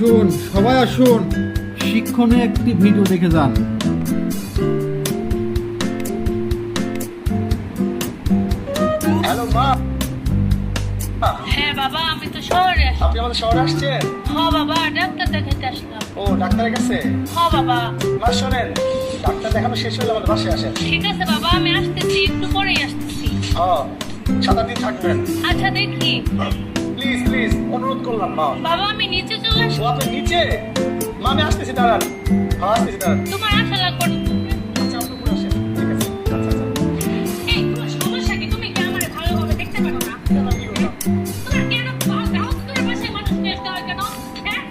আসুন, সবাই আসুন, শিক্ষণীয় একটি ভিডিও দেখে যান। হ্যালো মা। হ্যাঁ বাবা, আমি তো শহরে আসি। আপনি আমাদের শহরে আসছেন? বাবা, ডাক্তার দেখাইতে আসলাম। ও, ডাক্তারের কাছে? বাবা। মা শোনেন, ডাক্তার দেখানো শেষ হলে আমাদের বাসায় আসেন। ঠিক আছে বাবা, আমি আসতেছি, একটু পরেই আসতেছি। 7 দিন থাকবেন। আচ্ছা দেখি। প্লিজ প্লিজ অনুরোধ করলাম মা। বাবা আমি নিচে চলে আসি। ও আপনি নিচে? মা আমি আসতেছি, দাঁড়ান। আসতেছি, দাঁড়ান। তোমার আশা লাগবে না। আচ্ছা আপনি উপরে আসেন। ঠিক আছে, আচ্ছা আচ্ছা। এই তোমার সমস্যা কি? তুমি কি আমার ভালোভাবে দেখতে পারো না? কেন কি হলো? তোমার কেন গাউসপুরের বাসায় মানুষ নিয়ে আসতে হয় কেন? হ্যাঁ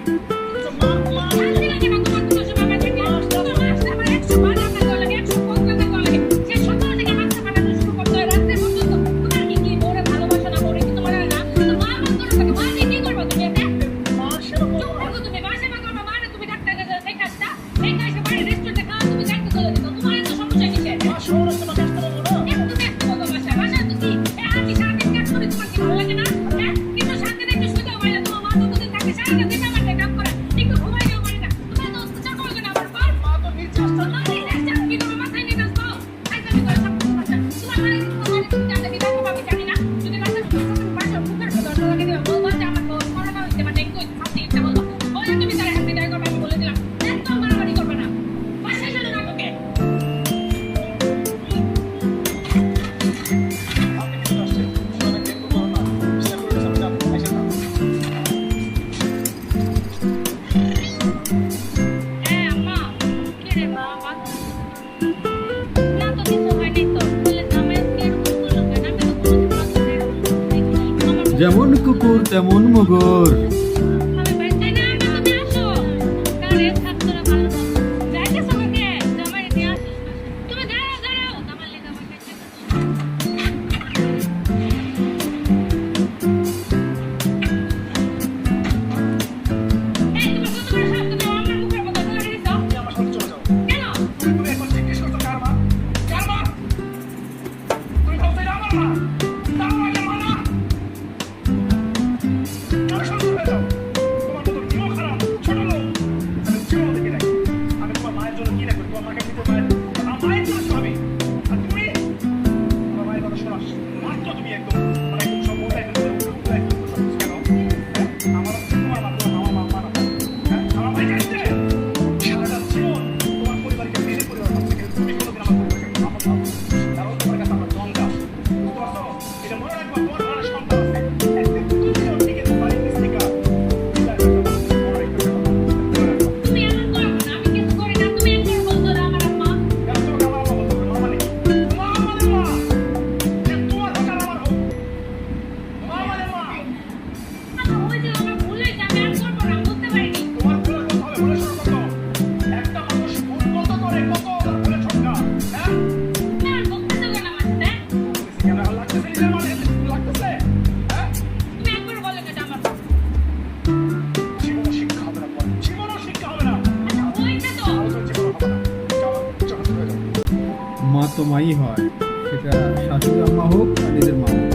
মা শান্তি লাগে না তোমার কোনো সময় থেকে? তোমার আসলে আমার 100 বার রান্না করা লাগে, 100 পদ রান্না করা লাগে। সে সকাল থেকে মাথা ফাটানো শুরু করতে হয় রাত্রে পর্যন্ত। তোমার কি বউরে ভালোবাসা না, বউরে কি তোমার হয় না? তো মা আমার করো কেন? মা দিয়ে কি করবো তুমি এতে? মা সেরকম চুপ থাকো তুমি, বাসে মা করবা, মা না তুমি ডাক্তার কাছে দেখে আসতা। দেখে এসে বাড়ি রেস্টুরেন্টে খাওয়া, তুমি দায়িত্ব চলে দিত। তোমার এত সমস্যা কিসের? মা শহর আসতে আমাকে আসতে বলবো না। একটু ব্যস্ত হতো বাসায়। বাসায় তো কি? আমি সারাদিন কাজ করি, তোমার কি ভালো লাগে না? হ্যাঁ? কিন্তু শান্তিতে একটু শুতেও পারি না। তোমার মা যতদিন থাকে সারাটা দিন আমার দিয়ে কাজ করে। একটু ঘুমাইতেও পারি না। তুমি এত অত্যাচার করো কেন আমার উপর? মা তো নিচে আসতে মা নিজে আসছে, আমি কি করবো? মাথায় নিয়ে নাচবো? ফাইজলামি করে সব কিছু করছে। তোমার মানে তুমি জানলে কি দেখো আমি জানি না। যদি বাসার মুখের উপর দরজা লাগিয়ে দিবা, বলবো যে আমার করোনা হয়েছে বা ডেঙ্গু হয়েছে, আপনি এটা বলবো। বলে তুমি তারা হাত বিদায় করবে, আমি বলে দিলাম। একদম বাড়াবাড়ি করবে না। বাসায় চলে না তোকে। আপনি কিছু আসছেন। অনেক দেখবো করোনা। চেষ্টা করে সামনে আপনি এসে না। হ্যাঁ আম্মা। কে রে মা? না তো কিছু হয়নি তো। বলে জামাই আজকে এরকম করলো কেন? আমি তো কোনোদিন বাসায় এরকম দেখিনি। আমার যেমন কুকুর তেমন মুগুর। আমি বাইরে যাই না, আমি তুমি আসো। কারে ছাত্ররা ভালো থাকো। যাইতেছো নাকি? জামাই নিয়ে আসিস বাসায়। তুমি দাঁড়াও দাঁড়াও, আমার লেগে আমার কাছে এই তুমি কত বড় সাহস, তুমি আমার মুখের মধ্যে দরজা লাগিয়ে দিছো? তুমি আমার সাথে চলে যাও। কেন? তুমি একবার জিজ্ঞেস করতো কার মা? কার মা? তুমি বলতে এটা আমার মা। তার মা এটা মা না। আমার সাথে চলে যাও। তোমার মতো কেউ খারাপ, ছোট লোক। আমি জীবনও দেখি নাই। আমি তোমার মায়ের জন্য কি না করি, তোমার মাকে দিতে পারি। আমার মায়ের জন্য স্বামী। আর তুমি আমার মায়ের কথা শোনাস। মাত্র তুমি একদম মানে একদম সব উল্টাই ফেলতে উল্টাই ফেলতে সব কিছু কেন? হ্যাঁ? আমার তোমার মা, তোমার মামা মা না। হ্যাঁ? আমার ভাই কাছে সারাটা জীবন তোমার পরিবারকে নিজের পরিবার ভাবছে, কিন্তু তুমি কোনোদিন আমার পরিবারকে আপন ভাবো না। কারণ তোমার কাছে আমার জঞ্জাল। বুঝতে পারছো? এটা মনে রাখবা, তোমার ঘরে সন্তান আছে। একদিন তুমিও টিকে তোমার বাড়ির নিচ থেকে বিদায় হয়ে যাবে। মনে রাখবা সেটা। মনে রাখবা। তুমি এমন করো না, আমি কিছু করি না। তুমি একবার বলছো না আমার আম্মা। কেন তোমাকে আমার আম্মা বলতে হবে? মা মানে কি? মা মানে মা। যে তোমার হোক আর আমার হোক। মা মানে মা। আচ্ছা হয়েছে, আমার ভুল হয়েছে, আমি আর করবো না, বুঝতে পারিনি। তোমার ভুলের কথা হবে, ভুলের শুরু করতো। একটা মানুষ ভুল কত করে, কত তার ভুলের সংখ্যা। হ্যাঁ? তুমি আর বকতেছো কেন আমার সাথে? কেন এখন লাগতেছে? নিজের মানে লাগতেছে? হ্যাঁ? তুমি একবার বলো এটা আমার। জীবনও শিক্ষা হবে না তোমার। জীবনও শিক্ষা হবে না। আচ্ছা হয়েছে তো। তাহলে তোর জীবনও হবে না। চলো, চলো, চলে যাও। মা তো মাই হয়, সেটা শাশুড়ি আম্মা হোক আর নিজের মা হোক।